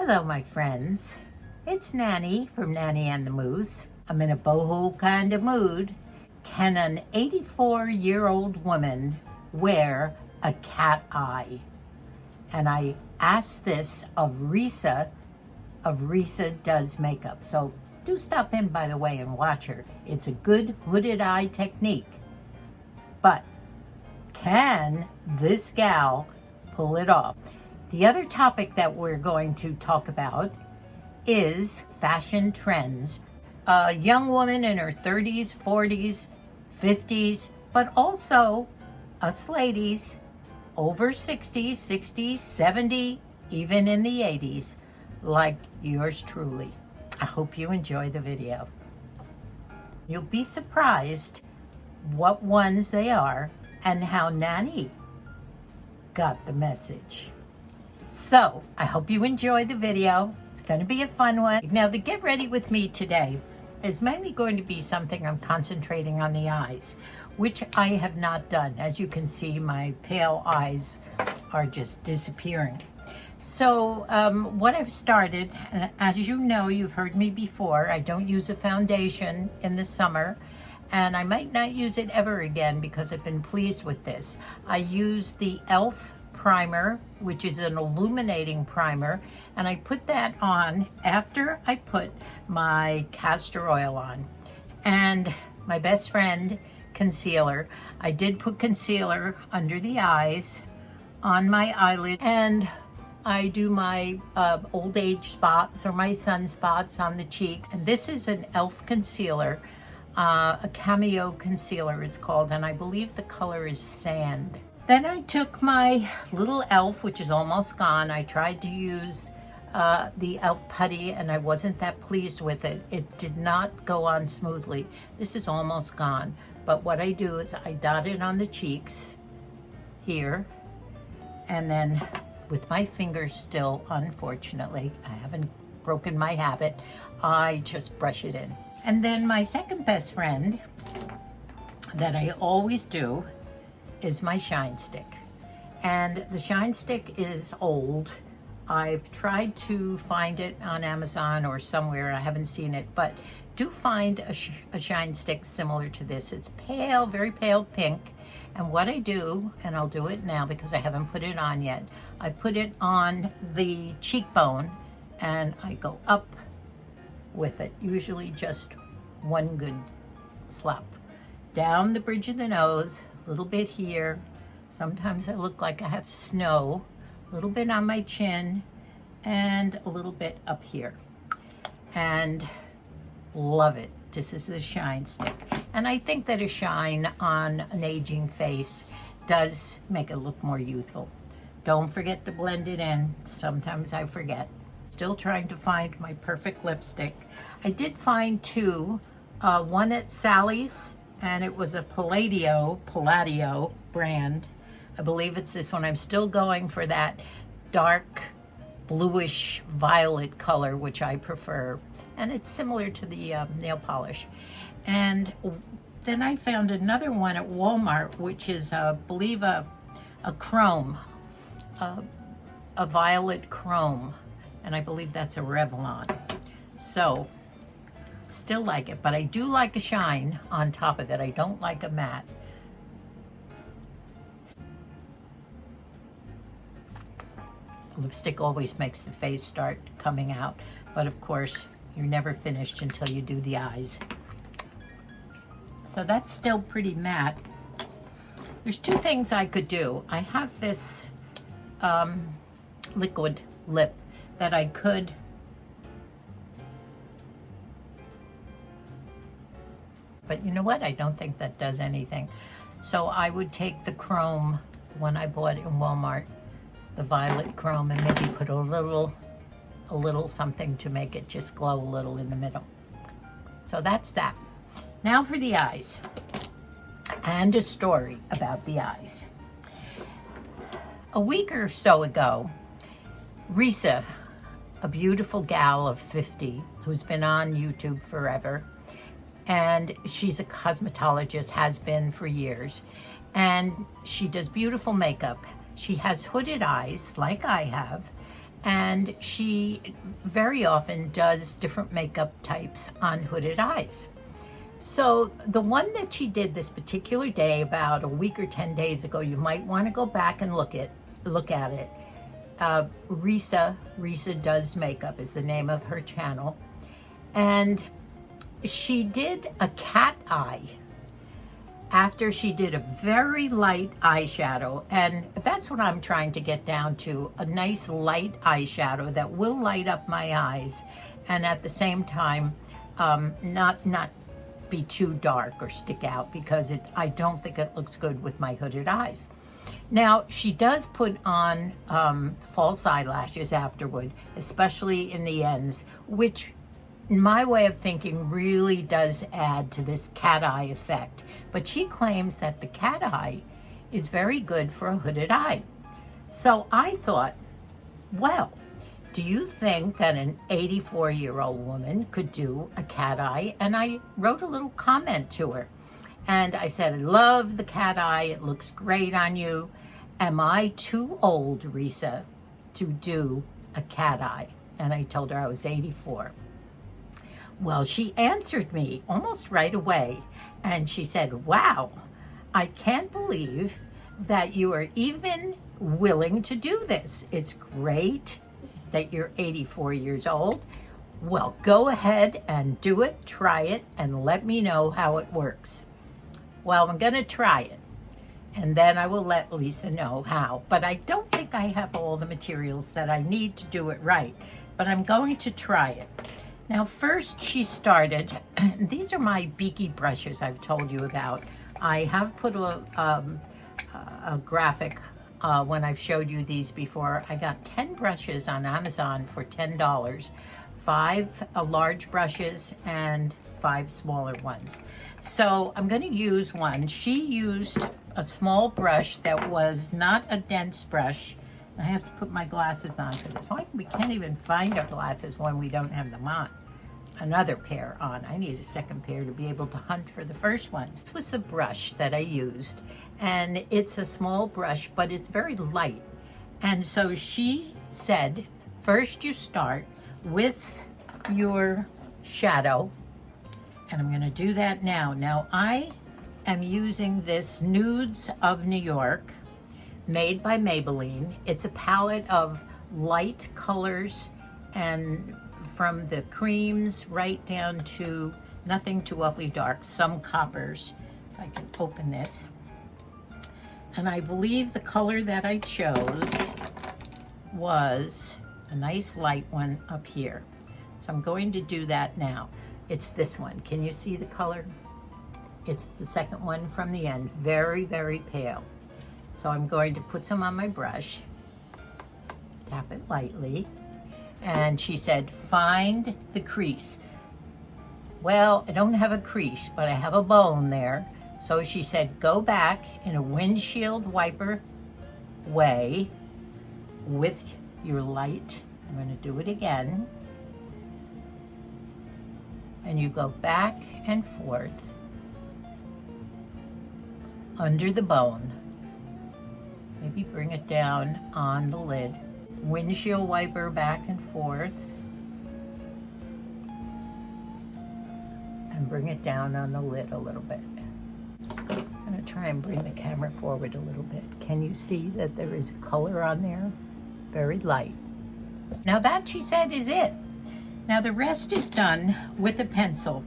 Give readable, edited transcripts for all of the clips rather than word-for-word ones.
Hello, my friends. It's Nanny from Nanny and the Moose. I'm in a boho kind of mood. Can an 84-year-old woman wear a cat eye? And I asked this of Risa Does Makeup. So do stop in, by the way, and watch her. It's a good hooded eye technique. But can this gal pull it off? The other topic that we're going to talk about is fashion trends. A young woman in her 30s, 40s, 50s, but also us ladies over 60, 60, 70, even in the 80s, like yours truly. I hope you enjoy the video. You'll be surprised what ones they are and how Nanny got the message. So, I hope you enjoy the video. It's going to be a fun one. Now, the Get Ready With Me today is mainly going to be something I'm concentrating on the eyes, which I have not done. As you can see, my pale eyes are just disappearing. So, what I've started, as you know, you've heard me before, I don't use a foundation in the summer, and I might not use it ever again because I've been pleased with this. I use the e.l.f. primer, which is an illuminating primer, and I put that on after I put my castor oil on. And my best friend, concealer. I did put concealer under the eyes, on my eyelid, and I do my old age spots or my sunspots on the cheeks. And this is an e.l.f. concealer, a cameo concealer it's called, and I believe the color is Sand. Then I took my little e.l.f., which is almost gone. I tried to use the e.l.f. putty, and I wasn't that pleased with it. It did not go on smoothly. This is almost gone. But what I do is I dot it on the cheeks here, and then with my fingers still, unfortunately, I haven't broken my habit, I just brush it in. And then my second best friend that I always do is my shine stick. And the shine stick is old. I've tried to find it on Amazon or somewhere. I haven't seen it, but do find a shine stick similar to this. It's pale, very pale pink. And what I do, and I'll do it now because I haven't put it on yet, I put it on the cheekbone and I go up with it, usually just one good slap. Down the bridge of the nose, a little bit here. Sometimes I look like I have snow. A little bit on my chin and a little bit up here. And love it. This is the shine stick. And I think that a shine on an aging face does make it look more youthful. Don't forget to blend it in. Sometimes I forget. Still trying to find my perfect lipstick. I did find two. One at Sally's, and it was a Palladio brand. I believe it's this one. I'm still going for that dark bluish violet color, which I prefer. And it's similar to the nail polish. And then I found another one at Walmart, which is, I believe, a chrome, a violet chrome. And I believe that's a Revlon. So, still like it, but I do like a shine on top of it. I don't like a matte. Lipstick always makes the face start coming out, but of course, you're never finished until you do the eyes. So that's still pretty matte. There's two things I could do. I have this liquid lip that I could but you know what? I don't think that does anything. So I would take the chrome, the one I bought in Walmart, the violet chrome, and maybe put a little something to make it just glow a little in the middle. So that's that. Now for the eyes, and a story about the eyes. A week or so ago, Risa, a beautiful gal of 50 who's been on YouTube forever, and she's a cosmetologist, has been for years, and she does beautiful makeup. She has hooded eyes like I have, and she very often does different makeup types on hooded eyes. So the one that she did this particular day, about a week or 10 days ago, you might want to go back and look at it. Risa Does Makeup is the name of her channel. And she did a cat eye after she did a very light eyeshadow. And that's what I'm trying to get down to, a nice light eyeshadow that will light up my eyes and at the same time not be too dark or stick out, because I don't think it looks good with my hooded eyes. Now, she does put on false eyelashes afterward, especially in the ends, which in my way of thinking really does add to this cat eye effect. But she claims that the cat eye is very good for a hooded eye. So I thought, well, do you think that an 84-year-old woman could do a cat eye? And I wrote a little comment to her. And I said, I love the cat eye. It looks great on you. Am I too old, Risa, to do a cat eye? And I told her I was 84. Well, she answered me almost right away. And she said, wow, I can't believe that you are even willing to do this. It's great that you're 84 years old. Well, go ahead and do it, try it, and let me know how it works. Well, I'm gonna try it, and then I will let Lisa know how. But I don't think I have all the materials that I need to do it right, but I'm going to try it. Now, first she started, these are my beaky brushes I've told you about. I have put a graphic when I've showed you these before. I got 10 brushes on Amazon for $10, 5 large brushes and 5 smaller ones. So I'm going to use one. She used a small brush that was not a dense brush. I have to put my glasses on for this. We can't even find our glasses when we don't have them on. Another pair on. I need a second pair to be able to hunt for the first one. This was the brush that I used, and it's a small brush, but it's very light. And so she said, first you start with your shadow, and I'm going to do that now. Now I am using this Nudes of New York, made by Maybelline. It's a palette of light colors, and from the creams right down to nothing too awfully dark, some coppers. If I can open this. And I believe the color that I chose was a nice light one up here. So I'm going to do that now. It's this one. Can you see the color? It's the second one from the end. Very, very pale. So I'm going to put some on my brush. Tap it lightly. And she said, find the crease. Well, I don't have a crease, but I have a bone there. So she said, go back in a windshield wiper way with your light. I'm going to do it again. And you go back and forth under the bone. Maybe bring it down on the lid. Windshield wiper back and forth. And bring it down on the lid a little bit. I'm going to try and bring the camera forward a little bit. Can you see that there is a color on there? Very light. Now that, she said, is it. Now the rest is done with a pencil.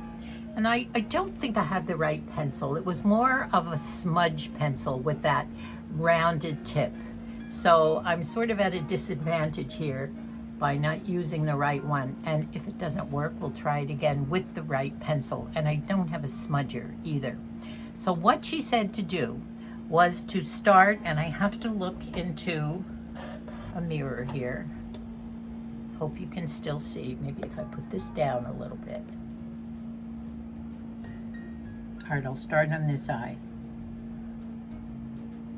And I don't think I have the right pencil. It was more of a smudge pencil with that rounded tip. So I'm sort of at a disadvantage here by not using the right one. And if it doesn't work, we'll try it again with the right pencil. And I don't have a smudger either. So what she said to do was to start, and I have to look into a mirror here. Hope you can still see. Maybe if I put this down a little bit. All right, I'll start on this eye.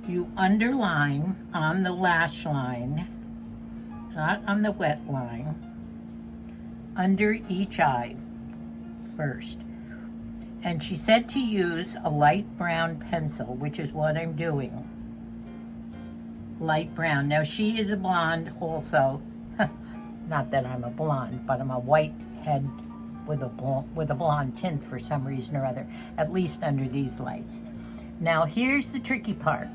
You underline on the lash line, not on the wet line, under each eye first. And she said to use a light brown pencil, which is what I'm doing. Light brown. Now she is a blonde also. Not that I'm a blonde, but I'm a white head with a blonde tint for some reason or other, at least under these lights. Now here's the tricky part.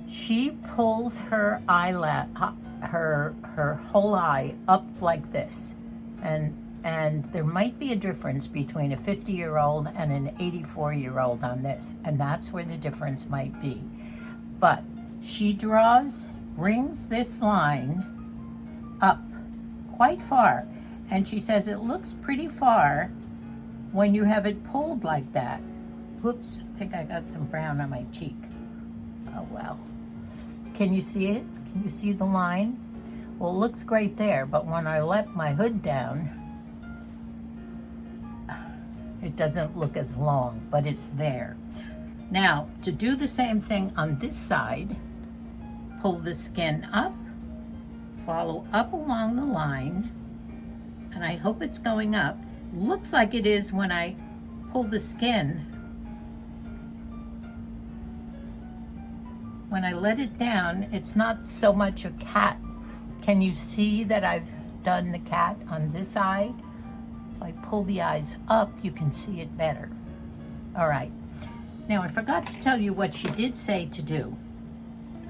She pulls her eyelash, her whole eye up like this, and there might be a difference between a 50-year-old and an 84-year-old on this, and that's where the difference might be. But she brings this line up quite far, and she says it looks pretty far when you have it pulled like that. Whoops, I think I got some brown on my cheek. Oh well. Can you see it? Can you see the line? Well, it looks great there, but when I let my hood down, it doesn't look as long, but it's there. Now, to do the same thing on this side, pull the skin up, follow up along the line, and I hope it's going up. Looks like it is when I pull the skin. When I let it down, it's not so much a cat. Can you see that I've done the cat on this eye? If I pull the eyes up, you can see it better. All right. Now, I forgot to tell you what she did say to do.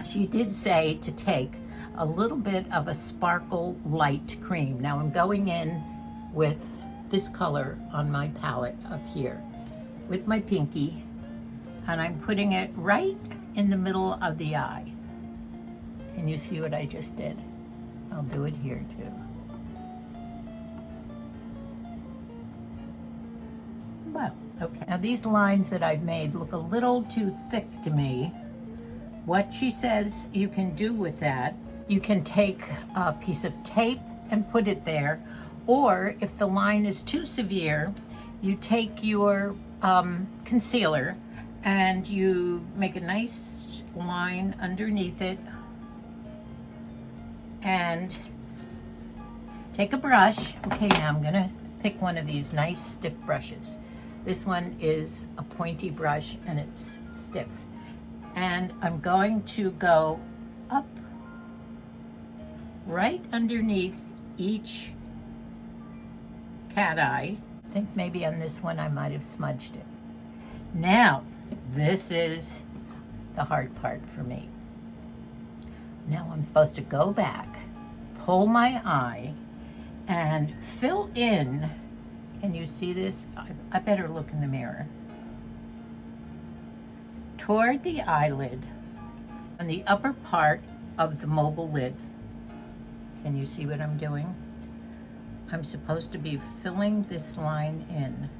She did say to take a little bit of a sparkle light cream. Now, I'm going in with this color on my palette up here with my pinky, and I'm putting it right in the middle of the eye. Can you see what I just did? I'll do it here too. Well, okay. Now these lines that I've made look a little too thick to me. What she says you can do with that, you can take a piece of tape and put it there, or if the line is too severe, you take your concealer and you make a nice line underneath it and take a brush. Okay, now I'm gonna pick one of these nice stiff brushes. This one is a pointy brush and it's stiff. And I'm going to go up right underneath each cat eye. I think maybe on this one I might have smudged it. Now, this is the hard part for me. Now I'm supposed to go back, pull my eye, and fill in. Can you see this? I better look in the mirror. Toward the eyelid, on the upper part of the mobile lid. Can you see what I'm doing? I'm supposed to be filling this line in.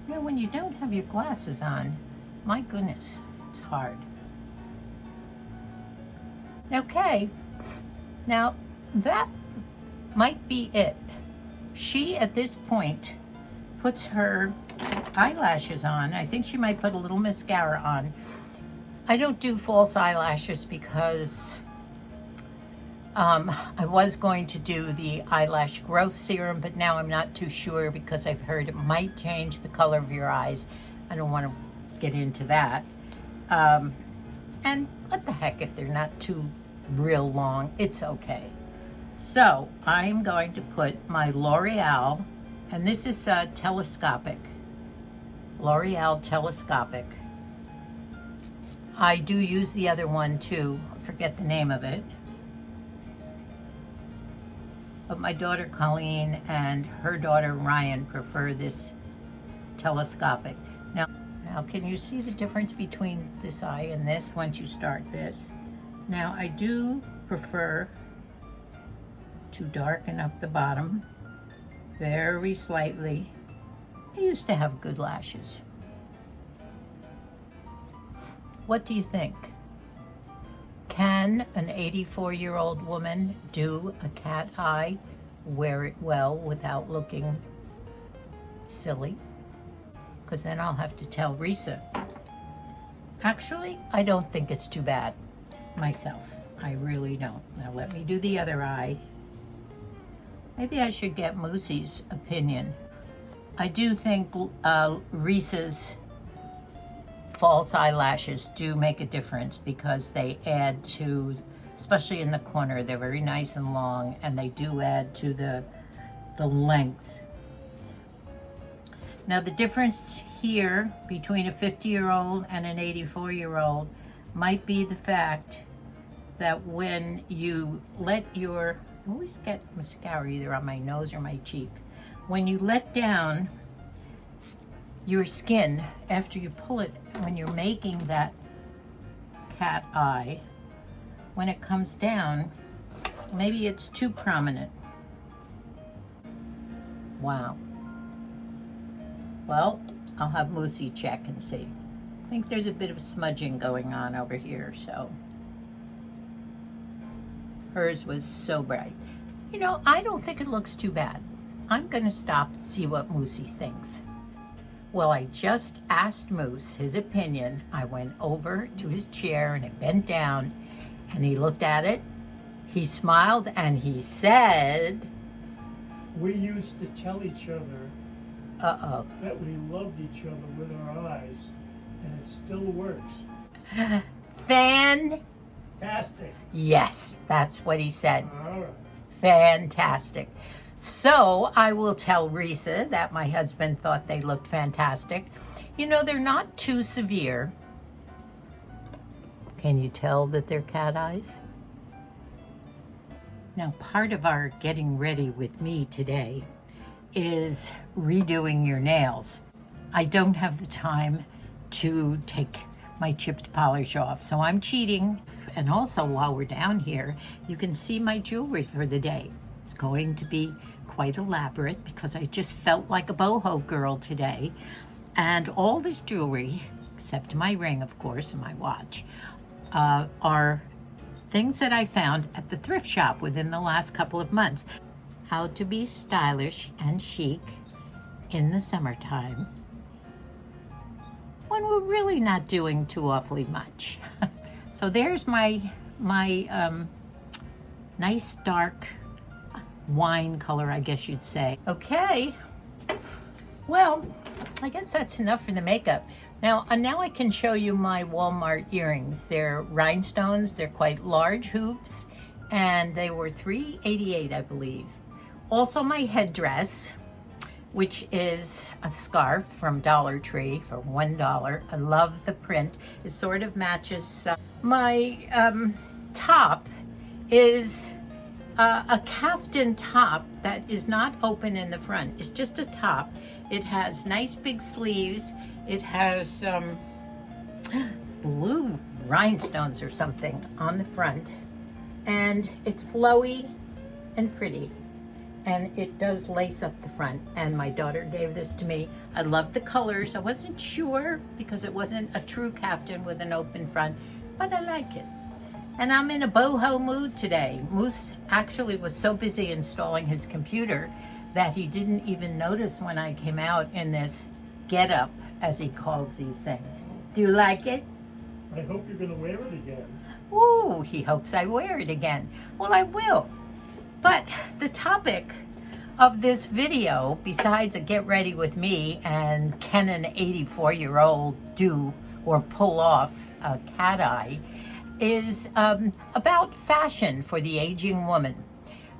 Now, when you don't have your glasses on, my goodness, it's hard. Okay, now that might be it. She, at this point, puts her eyelashes on. I think she might put a little mascara on. I don't do false eyelashes because I was going to do the eyelash growth serum, but now I'm not too sure because I've heard it might change the color of your eyes. I don't want to get into that. And what the heck, if they're not too real long, it's okay. So I'm going to put my L'Oreal, and this is telescopic. L'Oreal telescopic. I do use the other one too. I forget the name of it. But my daughter Colleen and her daughter Ryan prefer this telescopic. Now can you see the difference between this eye and this once you start this? Now I do prefer to darken up the bottom very slightly. I used to have good lashes. What do you think? Can an 84-year-old woman do a cat eye, wear it well without looking silly? Because then I'll have to tell Risa. Actually, I don't think it's too bad myself. I really don't. Now let me do the other eye. Maybe I should get Moosey's opinion. I do think Risa's false eyelashes do make a difference because they add to, especially in the corner, they're very nice and long, and they do add to the length. Now the difference here between a 50-year-old and an 84-year-old might be the fact that when you let your, I always get mascara either on my nose or my cheek, when you let down your skin after you pull it, when you're making that cat eye, when it comes down, maybe it's too prominent. Wow. Well, I'll have Moosey check and see. I think there's a bit of smudging going on over here, so. Hers was so bright. You know, I don't think it looks too bad. I'm gonna stop and see what Moosey thinks. Well, I just asked Moose his opinion. I went over to his chair and I bent down and he looked at it. He smiled and he said, we used to tell each other that we loved each other with our eyes, and it still works. Fantastic. Yes, that's what he said. All right. Fantastic. So I will tell Risa that my husband thought they looked fantastic. You know, they're not too severe. Can you tell that they're cat eyes? Now, part of our getting ready with me today is redoing your nails. I don't have the time to take my chipped polish off, so I'm cheating. And also, while we're down here, you can see my jewelry for the day. It's going to be quite elaborate because I just felt like a boho girl today. And all this jewelry, except my ring, of course, and my watch, are things that I found at the thrift shop within the last couple of months. How to be stylish and chic in the summertime when we're really not doing too awfully much. So there's my nice dark wine color, I guess you'd say. Okay, well, I guess that's enough for the makeup. Now I can show you my Walmart earrings. They're rhinestones, they're quite large hoops, and they were $3.88, I believe. Also my headdress, which is a scarf from Dollar Tree for $1. I love the print. It sort of matches. My top is a caftan top that is not open in the front. It's just a top. It has nice big sleeves. It has blue rhinestones or something on the front. And it's flowy and pretty. And it does lace up the front. And my daughter gave this to me. I love the colors. I wasn't sure because it wasn't a true caftan with an open front, but I like it. And I'm in a boho mood today. Moose actually was so busy installing his computer that he didn't even notice when I came out in this get-up, as he calls these things. Do you like it? I hope you're going to wear it again. Ooh, he hopes I wear it again. Well, I will. But the topic of this video, besides a get ready with me and can an 84-year-old do or pull off a cat eye, is about fashion for the aging woman.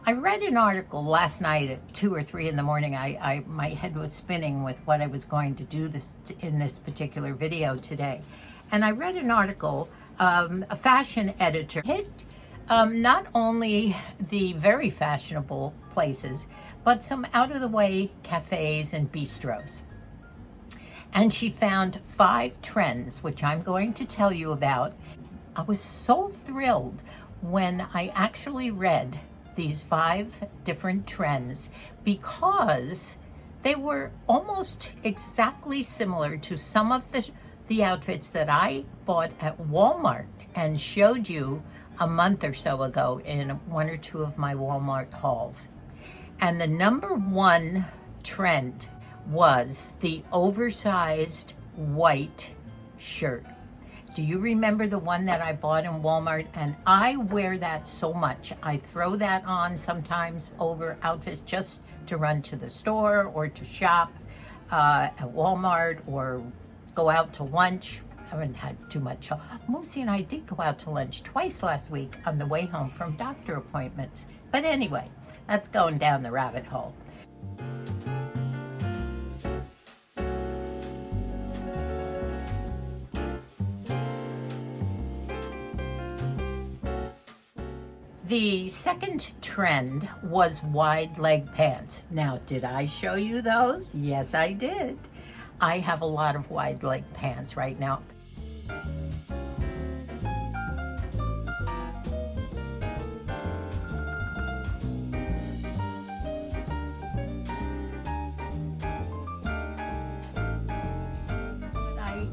I read an article last night at 2 or 3 in the morning. My head was spinning with what I was going to do in this particular video today. And I read an article, a fashion editor hit not only the very fashionable places, but some out-of-the-way cafes and bistros. And she found 5 trends, which I'm going to tell you about. I was so thrilled when I actually read these 5 different trends because they were almost exactly similar to some of the outfits that I bought at Walmart and showed you a month or so ago in 1 or 2 of my Walmart hauls. And the number 1 trend was the oversized white shirt. Do you remember the one that I bought in Walmart? And I wear that so much. I throw that on sometimes over outfits just to run to the store or to shop at Walmart or go out to lunch. haven't had too much. Moosey and I did go out to lunch twice last week on the way home from doctor appointments. But anyway, that's going down the rabbit hole. The second trend was wide leg pants. Now, did I show you those? Yes, I did. I have a lot of wide leg pants right now.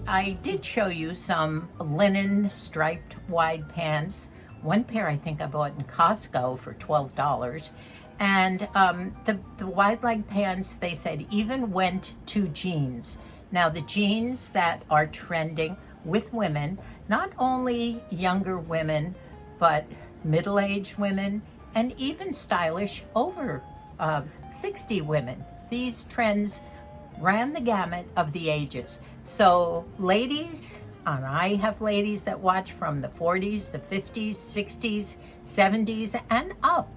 I did show you some linen striped wide pants. One pair I think I bought in Costco for $12. And the wide leg pants, they said, even went to jeans. Now the jeans that are trending with women, not only younger women, but middle-aged women, and even stylish over 60 women. These trends ran the gamut of the ages. So ladies, and I have ladies that watch from the 40s, the 50s, 60s, 70s, and up.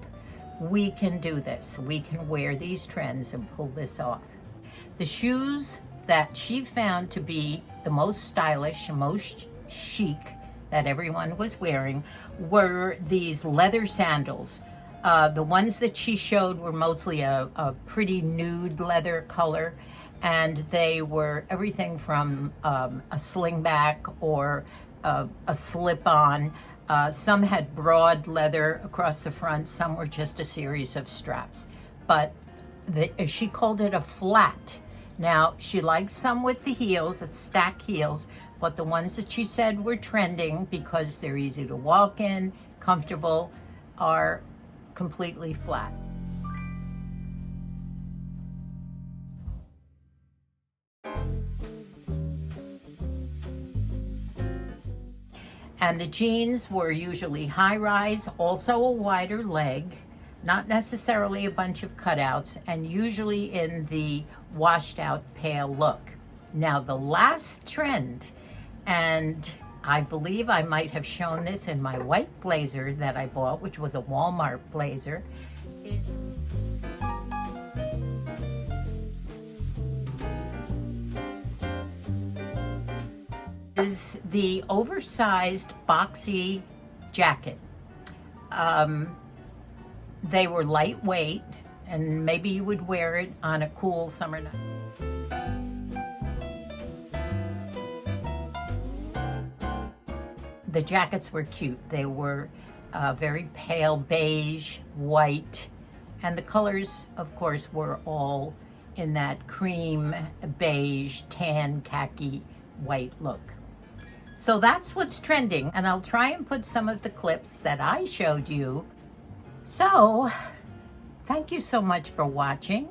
We can do this. We can wear these trends and pull this off. The shoes that she found to be the most stylish, most chic that everyone was wearing were these leather sandals. The ones that she showed were mostly a pretty nude leather color, and they were everything from a slingback or a slip-on. Some had broad leather across the front, some were just a series of straps. But she called it a flat. Now, she liked some with the heels, it's stack heels, but the ones that she said were trending because they're easy to walk in, comfortable, are completely flat. And the jeans were usually high-rise, also a wider leg, not necessarily a bunch of cutouts, and usually in the washed-out pale look. Now, the last trend, and I believe I might have shown this in my white blazer that I bought, which was a Walmart blazer, is the oversized boxy jacket. They were lightweight, and maybe you would wear it on a cool summer night. The jackets were cute. They were very pale beige, white, and the colors, of course, were all in that cream, beige, tan, khaki, white look. So that's what's trending, and I'll try and put some of the clips that I showed you. So, thank you so much for watching,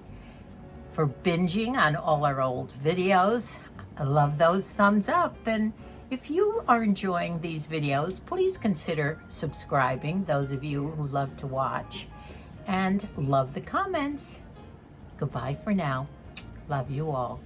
for binging on all our old videos. I love those thumbs up, and if you are enjoying these videos, please consider subscribing, those of you who love to watch, and love the comments. Goodbye for now. Love you all.